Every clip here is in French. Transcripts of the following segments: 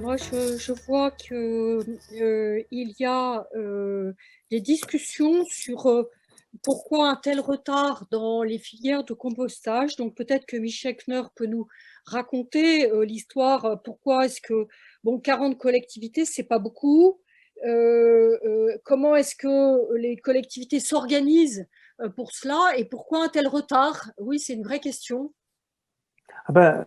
Moi, je vois que, il y a, des discussions sur, pourquoi un tel retard dans les filières de compostage. Donc peut-être que Michel Kneur peut nous raconter, l'histoire, pourquoi est-ce que bon 40 collectivités, c'est pas beaucoup. Comment est-ce que les collectivités s'organisent, pour cela et pourquoi un tel retard? Oui, c'est une vraie question. Ah ben,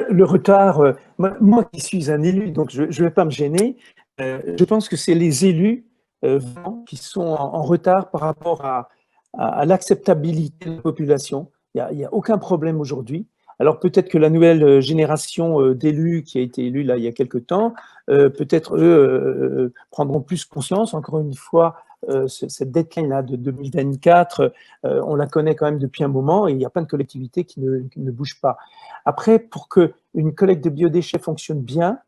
le retard, moi qui suis un élu, donc je ne vais pas me gêner, je pense que c'est les élus vraiment qui sont en retard par rapport à l'acceptabilité de la population. Il y a aucun problème aujourd'hui. Alors peut-être que la nouvelle génération d'élus qui a été élue là il y a quelque temps, peut-être eux prendront plus conscience. Encore une fois, cette deadline-là de 2024, on la connaît quand même depuis un moment et il y a plein de collectivités qui ne bougent pas. Après, pour qu'une collecte de biodéchets fonctionne bien,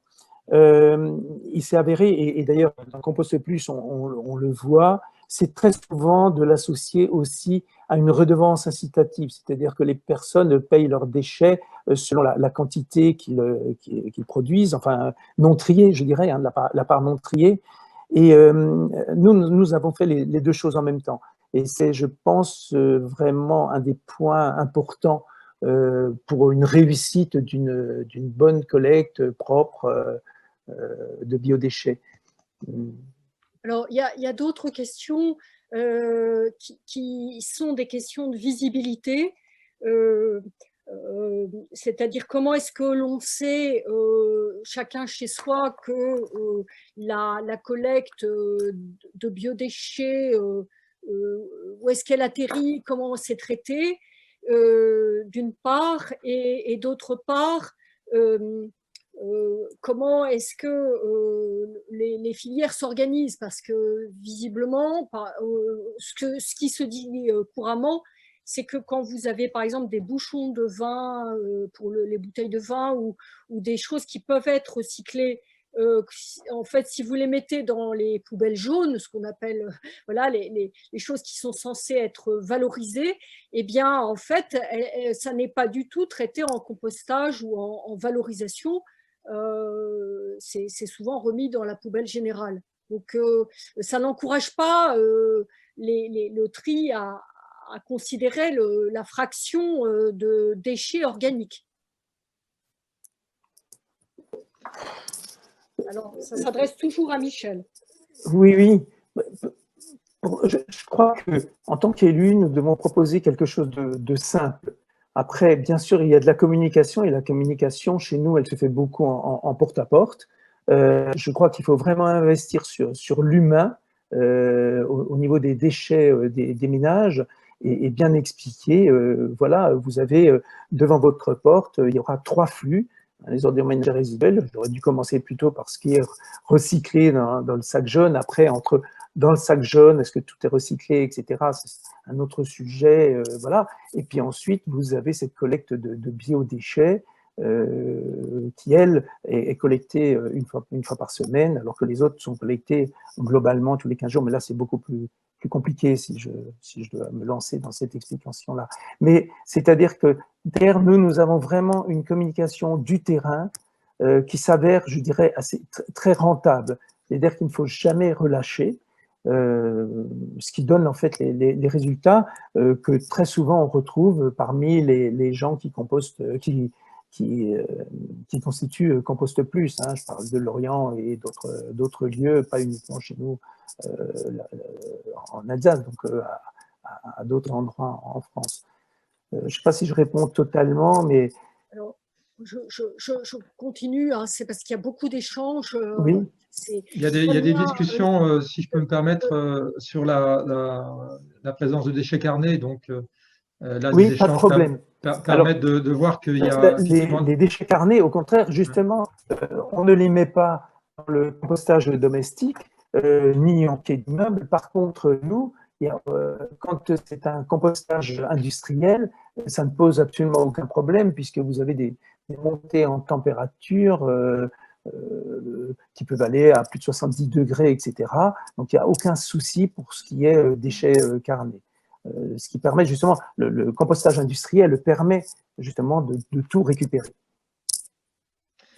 il s'est avéré, et d'ailleurs dans Compost Plus, on le voit, c'est très souvent de l'associer aussi à une redevance incitative, c'est-à-dire que les personnes payent leurs déchets selon la quantité qu'ils produisent, enfin non triée, je dirais, hein, la part non triée. Et nous avons fait les deux choses en même temps. Et c'est, je pense, vraiment un des points importants pour une réussite d'une bonne collecte propre de biodéchets. Alors, il y a d'autres questions qui sont des questions de visibilité. Euh, C'est-à-dire comment est-ce que l'on sait, chacun chez soi, que la collecte de biodéchets, où est-ce qu'elle atterrit, comment c'est traité, d'une part, et d'autre part, euh, comment est-ce que les filières s'organisent, parce que visiblement, ce qui se dit couramment, c'est que quand vous avez par exemple des bouchons de vin pour les bouteilles de vin ou des choses qui peuvent être recyclées, en fait, si vous les mettez dans les poubelles jaunes, ce qu'on appelle voilà, les choses qui sont censées être valorisées, eh bien, en fait, ça n'est pas du tout traité en compostage ou en valorisation. C'est souvent remis dans la poubelle générale. Donc, ça n'encourage pas le tri à considérer la fraction de déchets organiques. Alors, ça s'adresse toujours à Michel. Oui, oui. Je crois qu'en tant qu'élu, nous devons proposer quelque chose de simple. Après, bien sûr, il y a de la communication, et la communication, chez nous, elle se fait beaucoup en porte-à-porte. Je crois qu'il faut vraiment investir sur l'humain au niveau des déchets des ménages et bien expliquer, voilà, vous avez devant votre porte, il y aura 3 flux, les ordures ménagères résiduelles. J'aurais dû commencer plutôt par ce qui est recyclé dans le sac jaune. Après, dans le sac jaune, est-ce que tout est recyclé, etc. C'est un autre sujet, voilà. Et puis ensuite, vous avez cette collecte de biodéchets qui, elle, est collectée une fois par semaine, alors que les autres sont collectés globalement tous les 15 jours. Mais là, c'est beaucoup plus compliqué si je dois me lancer dans cette explication-là. Mais c'est-à-dire que derrière nous, nous avons vraiment une communication du terrain qui s'avère, je dirais, très rentable. C'est-à-dire qu'il ne faut jamais relâcher, ce qui donne en fait les résultats que très souvent on retrouve parmi les gens qui compostent, qui constituent Compost Plus. Hein. Je parle de Lorient et d'autres lieux, pas uniquement chez nous en Alsace, donc à d'autres endroits en France. Je ne sais pas si je réponds totalement, mais... Alors, je continue, hein, c'est parce qu'il y a beaucoup d'échanges. Oui. Il y a des discussions, si je peux me permettre, sur la présence de déchets carnés. Donc, là, oui, les pas de échanges problème. permettent de voir qu'il y a… Les déchets carnés, au contraire, justement, on ne les met pas dans le compostage domestique, ni en pied d'immeuble. Par contre, nous, quand c'est un compostage industriel, ça ne pose absolument aucun problème puisque vous avez des montées en température qui peuvent aller à plus de 70 degrés, etc. Donc, il n'y a aucun souci pour ce qui est déchets carnés. Ce qui permet justement, le compostage industriel permet justement de tout récupérer.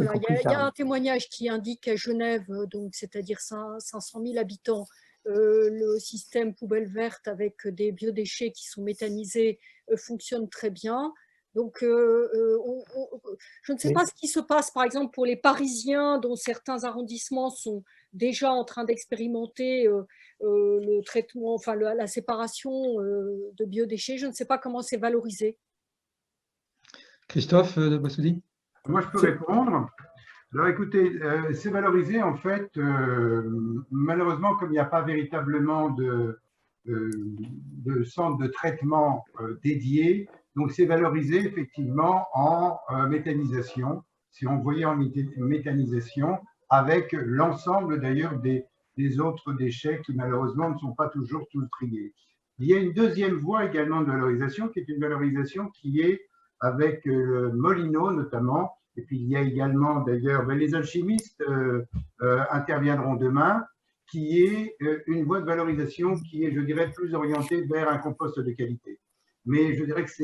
Voilà, il y a un témoignage qui indique qu'à Genève, donc c'est-à-dire 500 000 habitants, le système poubelle verte avec des biodéchets qui sont méthanisés fonctionne très bien. Donc, je ne sais pas ce qui se passe, par exemple, pour les Parisiens, dont certains arrondissements sont déjà en train d'expérimenter le traitement, enfin la séparation de biodéchets. Je ne sais pas comment c'est valorisé. Christophe de Boissoudi? Moi, je peux répondre. Alors écoutez, c'est valorisé en fait, malheureusement, comme il n'y a pas véritablement de centre de traitement dédié, donc c'est valorisé effectivement en méthanisation, si on voyait en méthanisation, avec l'ensemble d'ailleurs des autres déchets qui malheureusement ne sont pas toujours tous triés. Il y a une deuxième voie également de valorisation, qui est une valorisation qui est avec le Molino notamment. Et puis, il y a également, d'ailleurs, les alchimistes interviendront demain, qui est une voie de valorisation qui est, je dirais, plus orientée vers un compost de qualité. Mais je dirais que ce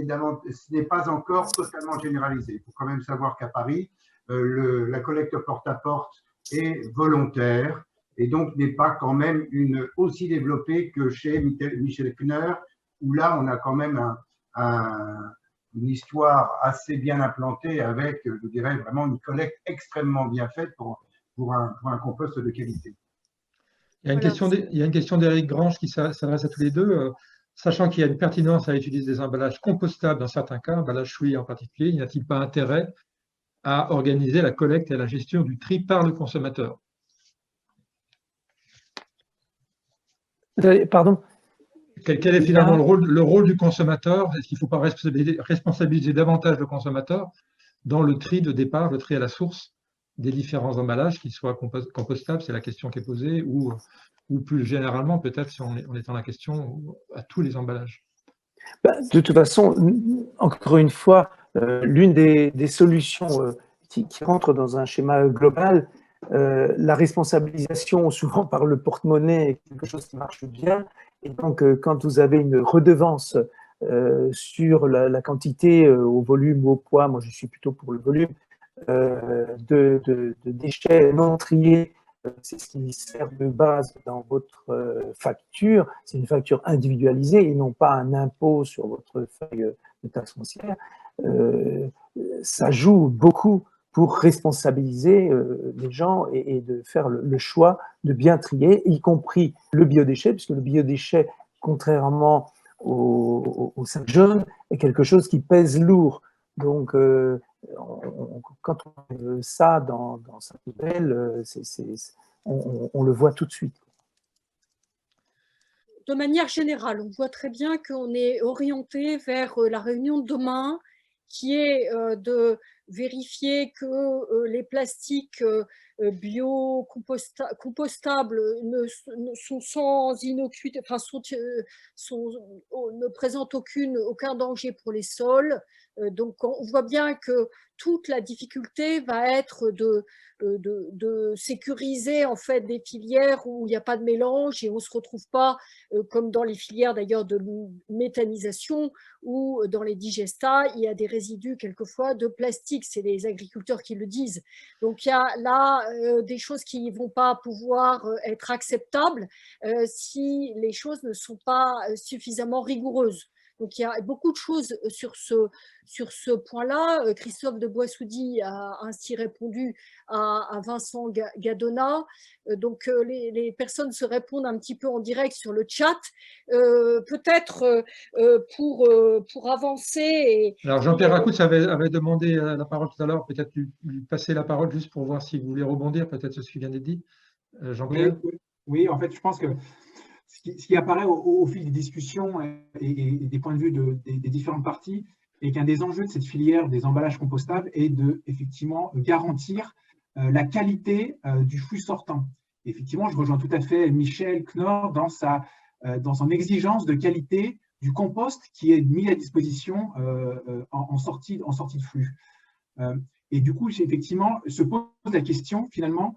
n'est pas encore totalement généralisé. Il faut quand même savoir qu'à Paris, la collecte porte-à-porte est volontaire et donc n'est pas quand même aussi développée que chez Michel Kner, où là, on a quand même une histoire assez bien implantée avec, je dirais, vraiment une collecte extrêmement bien faite pour un compost de qualité. Il y a une question d'Éric Grange qui s'adresse à tous les deux. Sachant qu'il y a une pertinence à utiliser des emballages compostables dans certains cas, emballages souillés en particulier, n'y a-t-il pas intérêt à organiser la collecte et la gestion du tri par le consommateur? Pardon? Quel est finalement le rôle du consommateur? Est-ce qu'il ne faut pas responsabiliser davantage le consommateur dans le tri de départ, le tri à la source des différents emballages, qu'ils soient compostables, c'est la question qui est posée, ou plus généralement, peut-être, si on étend la question à tous les emballages? De toute façon, encore une fois, l'une des solutions qui rentre dans un schéma global, la responsabilisation, souvent par le porte-monnaie, est quelque chose qui marche bien. Et donc, quand vous avez une redevance sur la quantité au volume ou au poids, moi je suis plutôt pour le volume, de déchets non triés, c'est ce qui sert de base dans votre facture. C'est une facture individualisée et non pas un impôt sur votre feuille de taxe foncière. Ça joue beaucoup pour responsabiliser les gens et de faire le choix de bien trier, y compris le biodéchet, puisque le biodéchet, contrairement au sac jaune, est quelque chose qui pèse lourd. Donc, quand on veut ça dans sa poubelle, on le voit tout de suite. De manière générale, on voit très bien qu'on est orienté vers la réunion de demain, qui est de vérifier que les plastiques bio-compostables sont sans innocuité, enfin ne présentent aucun danger pour les sols. Donc on voit bien que toute la difficulté va être de sécuriser en fait des filières où il n'y a pas de mélange et on ne se retrouve pas comme dans les filières d'ailleurs de méthanisation ou dans les digestats, il y a des résidus quelquefois de plastique, c'est les agriculteurs qui le disent. Donc il y a là des choses qui ne vont pas pouvoir être acceptables si les choses ne sont pas suffisamment rigoureuses. Donc il y a beaucoup de choses sur ce point-là. Christophe de Boissoudi a ainsi répondu à Vincent Gadona. Donc les personnes se répondent un petit peu en direct sur le chat. Peut-être pour avancer. Alors Jean-Pierre Raccoutz avait demandé la parole tout à l'heure. Peut-être lui passer la parole juste pour voir si vous voulez rebondir, peut-être sur ce qui vient d'être dit. Jean-Pierre? Oui, en fait, je pense que ce qui apparaît au fil des discussions et des points de vue des différentes parties est qu'un des enjeux de cette filière des emballages compostables est de effectivement garantir la qualité du flux sortant. Et effectivement, je rejoins tout à fait Michel Knorr dans son exigence de qualité du compost qui est mis à disposition en sortie de flux. Et du coup, effectivement, se pose la question finalement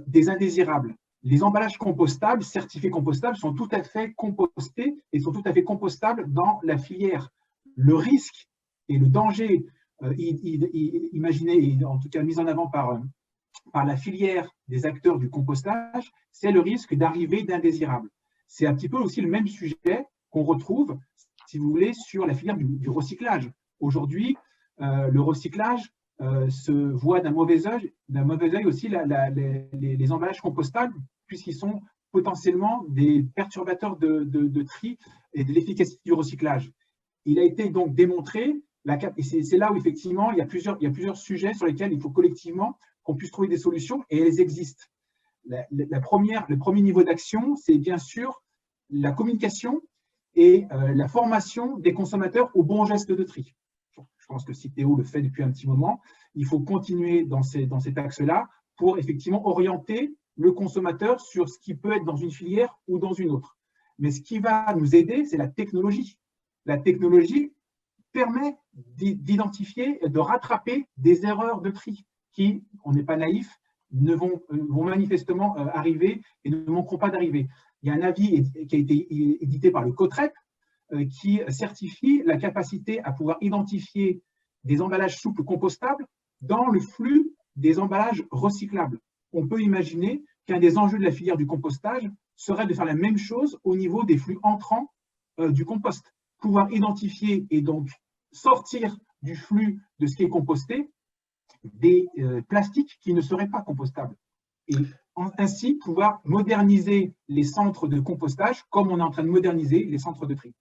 des indésirables. Les emballages compostables, certifiés compostables, sont tout à fait compostés et sont tout à fait compostables dans la filière. Le risque et le danger imaginée et en tout cas mise en avant par la filière des acteurs du compostage, c'est le risque d'arrivée d'indésirables. C'est un petit peu aussi le même sujet qu'on retrouve, si vous voulez, sur la filière du recyclage. Aujourd'hui, le recyclage se voit d'un mauvais œil aussi les emballages compostables, puisqu'ils sont potentiellement des perturbateurs de tri et de l'efficacité du recyclage. Il a été donc démontré, et c'est là où effectivement il y a plusieurs sujets sur lesquels il faut collectivement qu'on puisse trouver des solutions, et elles existent. Le premier niveau d'action, c'est bien sûr la communication et la formation des consommateurs aux bons gestes de tri. Je pense que Citeo le fait depuis un petit moment. Il faut continuer dans cet axe-là pour effectivement orienter le consommateur sur ce qui peut être dans une filière ou dans une autre. Mais ce qui va nous aider, c'est la technologie. La technologie permet d'identifier, de rattraper des erreurs de tri qui, on n'est pas naïf, vont manifestement arriver et ne manqueront pas d'arriver. Il y a un avis qui a été édité par le COTREP qui certifie la capacité à pouvoir identifier des emballages souples compostables dans le flux des emballages recyclables. On peut imaginer qu'un des enjeux de la filière du compostage serait de faire la même chose au niveau des flux entrants du compost. Pouvoir identifier et donc sortir du flux de ce qui est composté des plastiques qui ne seraient pas compostables. Et ainsi pouvoir moderniser les centres de compostage comme on est en train de moderniser les centres de tri.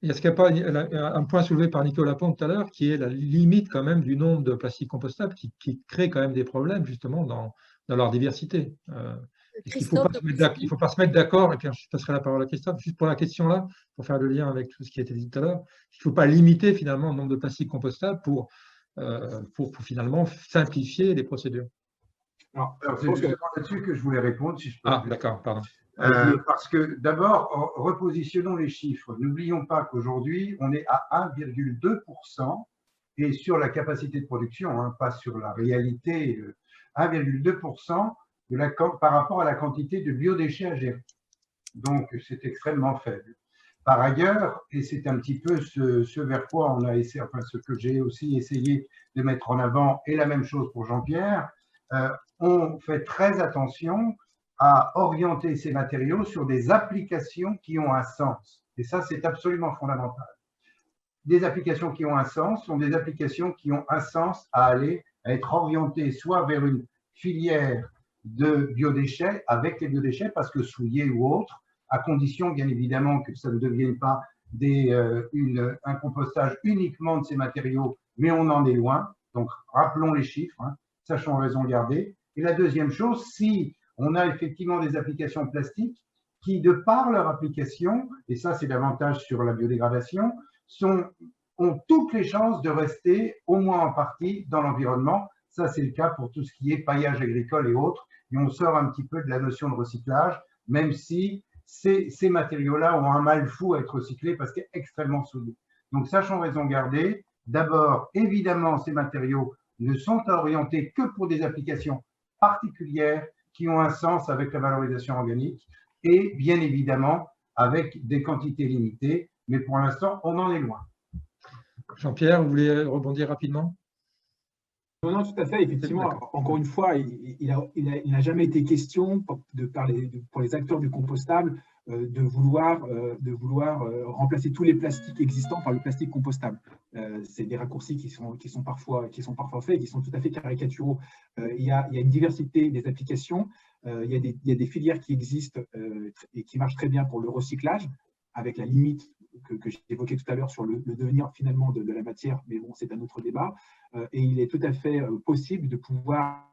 Est-ce qu'il n'y a pas un point soulevé par Nicolas Pont tout à l'heure, qui est la limite quand même du nombre de plastiques compostables qui crée quand même des problèmes justement dans leur diversité. Il ne faut pas se mettre d'accord, et puis je passerai la parole à Christophe, juste pour la question là, pour faire le lien avec tout ce qui a été dit tout à l'heure, il ne faut pas limiter finalement le nombre de plastiques compostables pour finalement simplifier les procédures. Alors c'est justement là-dessus que je voulais répondre, si je peux. Ah, d'accord, pardon. Parce que d'abord, repositionnons les chiffres. N'oublions pas qu'aujourd'hui, on est à 1,2% et sur la capacité de production, hein, pas sur la réalité, 1,2% par rapport à la quantité de biodéchets à gérer. Donc, c'est extrêmement faible. Par ailleurs, et c'est un petit peu ce vers quoi on a essayé, enfin ce que j'ai aussi essayé de mettre en avant, et la même chose pour Jean-Pierre, on fait très attention à orienter ces matériaux sur des applications qui ont un sens. Et ça, c'est absolument fondamental. Des applications qui ont un sens sont des applications qui ont un sens à être orientées soit vers une filière de biodéchets, avec les biodéchets, parce que souillés ou autres, à condition bien évidemment que ça ne devienne pas un compostage uniquement de ces matériaux, mais on en est loin. Donc, rappelons les chiffres, hein, sachons raison garder. Et la deuxième chose, si on a effectivement des applications plastiques qui, de par leur application, et ça c'est l'avantage sur la biodégradation, ont toutes les chances de rester au moins en partie dans l'environnement. Ça c'est le cas pour tout ce qui est paillage agricole et autres. Et on sort un petit peu de la notion de recyclage, même si ces matériaux-là ont un mal fou à être recyclés parce qu'ils sont extrêmement souillés. Donc sachons raison garder. D'abord, évidemment, ces matériaux ne sont orientés que pour des applications particulières qui ont un sens avec la valorisation organique et bien évidemment avec des quantités limitées, mais pour l'instant, on en est loin. Jean-Pierre, vous voulez rebondir rapidement? Non, tout à fait. Effectivement, encore une fois, il n'a jamais été question pour les acteurs du compostable de vouloir remplacer tous les plastiques existants par le plastique compostable. C'est des raccourcis qui sont parfois faits et qui sont tout à fait caricaturaux. Il y a une diversité des applications. Il y a des filières qui existent et qui marchent très bien pour le recyclage, avec la limite que j'ai évoquée tout à l'heure sur le devenir finalement de la matière, mais bon, c'est un autre débat. Et il est tout à fait possible de pouvoir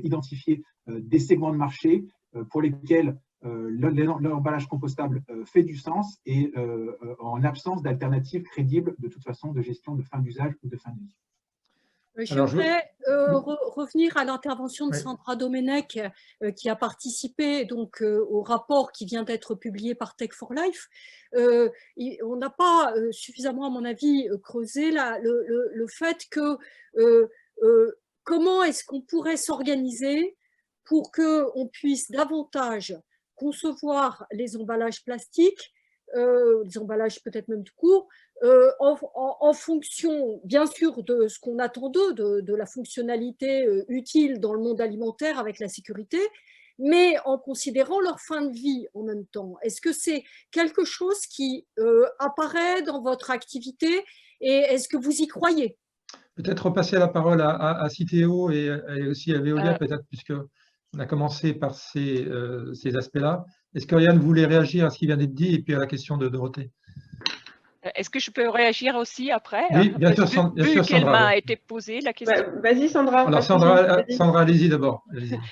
identifier des segments de marché pour lesquels l'emballage compostable fait du sens et en absence d'alternatives crédibles de toute façon de gestion de fin d'usage ou de fin de vie. Je voudrais revenir à l'intervention de Sandra Domenech qui a participé donc, au rapport qui vient d'être publié par Tech for Life. On n'a pas suffisamment, à mon avis, creusé le fait que comment est-ce qu'on pourrait s'organiser pour qu'on puisse davantage concevoir les emballages plastiques les emballages peut-être même tout court, en fonction, bien sûr, de ce qu'on attend d'eux, de la fonctionnalité utile dans le monde alimentaire avec la sécurité, mais en considérant leur fin de vie en même temps. Est-ce que c'est quelque chose qui apparaît dans votre activité et est-ce que vous y croyez? Peut-être repasser la parole à Citeo et aussi à Veolia, peut-être, puisque on a commencé par ces aspects-là. Est-ce qu'Oriane voulait réagir à ce qui vient d'être dit et puis à la question de Dorothée? Est-ce que je peux réagir aussi après? Oui, bien sûr, vu qu'elle Sandra. m'a été posée la question. Vas-y, Sandra. Alors, Sandra, allez-y d'abord.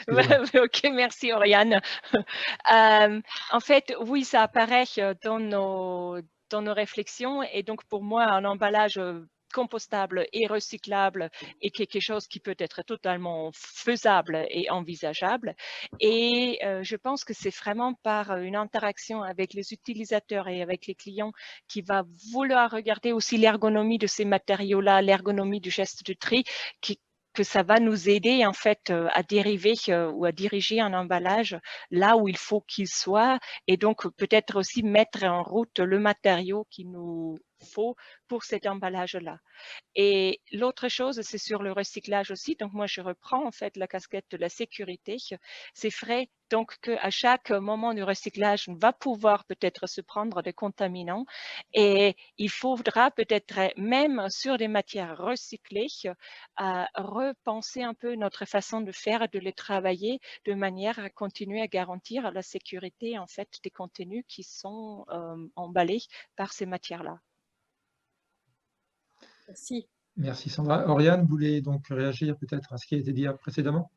Ok, merci, Oriane. En fait, oui, ça apparaît dans nos réflexions. Et donc, pour moi, un emballage compostable et recyclable est quelque chose qui peut être totalement faisable et envisageable. Et je pense que c'est vraiment par une interaction avec les utilisateurs et avec les clients qui va vouloir regarder aussi l'ergonomie de ces matériaux-là, l'ergonomie du geste de tri, que ça va nous aider en fait à dériver ou à diriger un emballage là où il faut qu'il soit et donc peut-être aussi mettre en route le matériau qu'il nous faut pour cet emballage-là. Et l'autre chose, c'est sur le recyclage aussi. Donc, moi, je reprends en fait la casquette de la sécurité. C'est vrai donc qu'à chaque moment du recyclage, on va pouvoir peut-être se prendre des contaminants et il faudra peut-être même sur des matières recyclées repenser un peu notre façon de faire et de les travailler de manière à continuer à garantir la sécurité en fait des contenus qui sont emballés par ces matières-là. Merci. Merci Sandra. Oriane, vous voulez donc réagir peut-être à ce qui a été dit précédemment?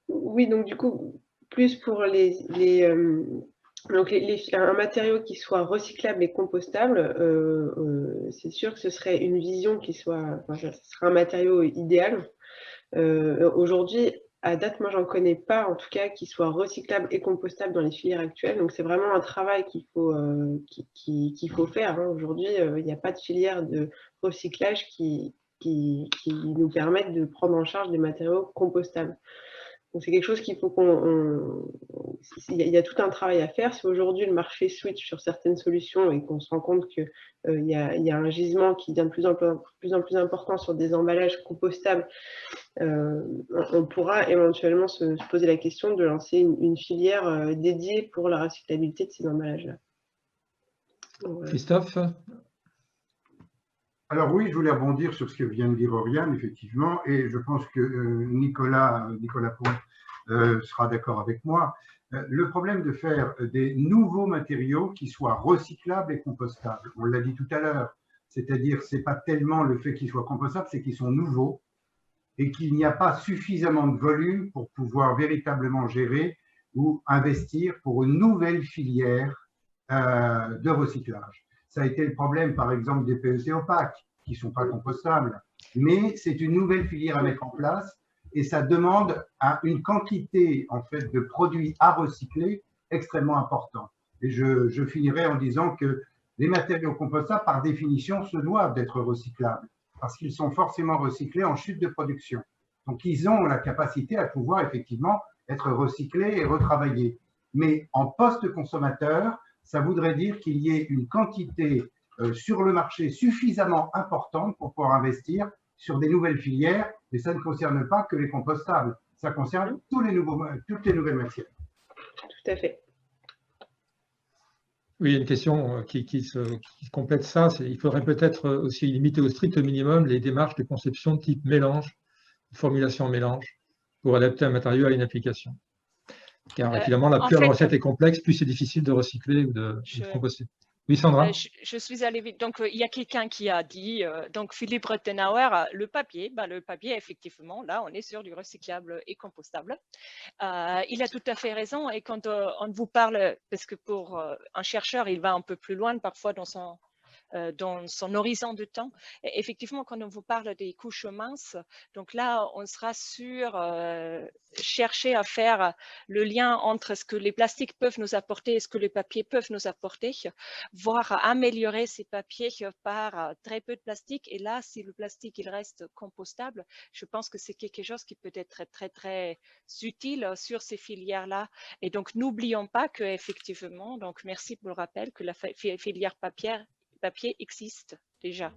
Oui, donc du coup, plus pour un matériau qui soit recyclable et compostable, c'est sûr que ce serait une vision qui soit, ce serait un matériau idéal. Aujourd'hui, à date, moi, j'en connais pas, en tout cas, qui soit recyclable et compostable dans les filières actuelles. Donc, c'est vraiment un travail qu'il faut faire. Hein. Aujourd'hui, il n'y a pas de filière de recyclage qui nous permette de prendre en charge des matériaux compostables. Donc, c'est quelque chose qu'il faut il y a tout un travail à faire. Si aujourd'hui le marché switch sur certaines solutions et qu'on se rend compte qu'il y a un gisement qui devient de plus en plus important sur des emballages compostables, on pourra éventuellement se poser la question de lancer une filière dédiée pour la recyclabilité de ces emballages-là. Christophe? Alors oui, je voulais rebondir sur ce que vient de dire Oriane, effectivement, et je pense que Nicolas Pont sera d'accord avec moi. Le problème de faire des nouveaux matériaux qui soient recyclables et compostables, on l'a dit tout à l'heure, c'est-à-dire c'est pas tellement le fait qu'ils soient compostables, c'est qu'ils sont nouveaux et qu'il n'y a pas suffisamment de volume pour pouvoir véritablement gérer ou investir pour une nouvelle filière de recyclage. Ça a été le problème, par exemple, des PET opaques, qui ne sont pas compostables. Mais c'est une nouvelle filière à mettre en place et ça demande une quantité en fait, de produits à recycler extrêmement importante. Et je finirai en disant que les matériaux compostables, par définition, se doivent d'être recyclables parce qu'ils sont forcément recyclés en chute de production. Donc, ils ont la capacité à pouvoir effectivement être recyclés et retravaillés. Mais en post-consommateur, ça voudrait dire qu'il y ait une quantité sur le marché suffisamment importante pour pouvoir investir sur des nouvelles filières, mais ça ne concerne pas que les compostables, ça concerne toutes les nouvelles matières. Tout à fait. Oui, il y a une question qui complète ça. Il faudrait peut-être aussi limiter au strict minimum les démarches de conception type mélange, formulation mélange, pour adapter un matériau à une application. Car évidemment, plus la recette est complexe, plus c'est difficile de recycler ou de composter. Oui, Sandra. Je suis allée vite. Donc, il y a quelqu'un qui a dit, donc Philippe Rottenauer, le papier, effectivement, là, on est sur du recyclable et compostable. Il a tout à fait raison. Et quand on vous parle, parce que pour un chercheur, il va un peu plus loin parfois dans son dans son horizon de temps. Et effectivement, quand on vous parle des couches minces, donc là, on sera sur chercher à faire le lien entre ce que les plastiques peuvent nous apporter et ce que les papiers peuvent nous apporter, voire améliorer ces papiers par très peu de plastique. Et là, si le plastique il reste compostable, je pense que c'est quelque chose qui peut être très, très utile sur ces filières-là. Et donc, n'oublions pas qu'effectivement, donc merci pour le rappel, que la filière papier existe déjà.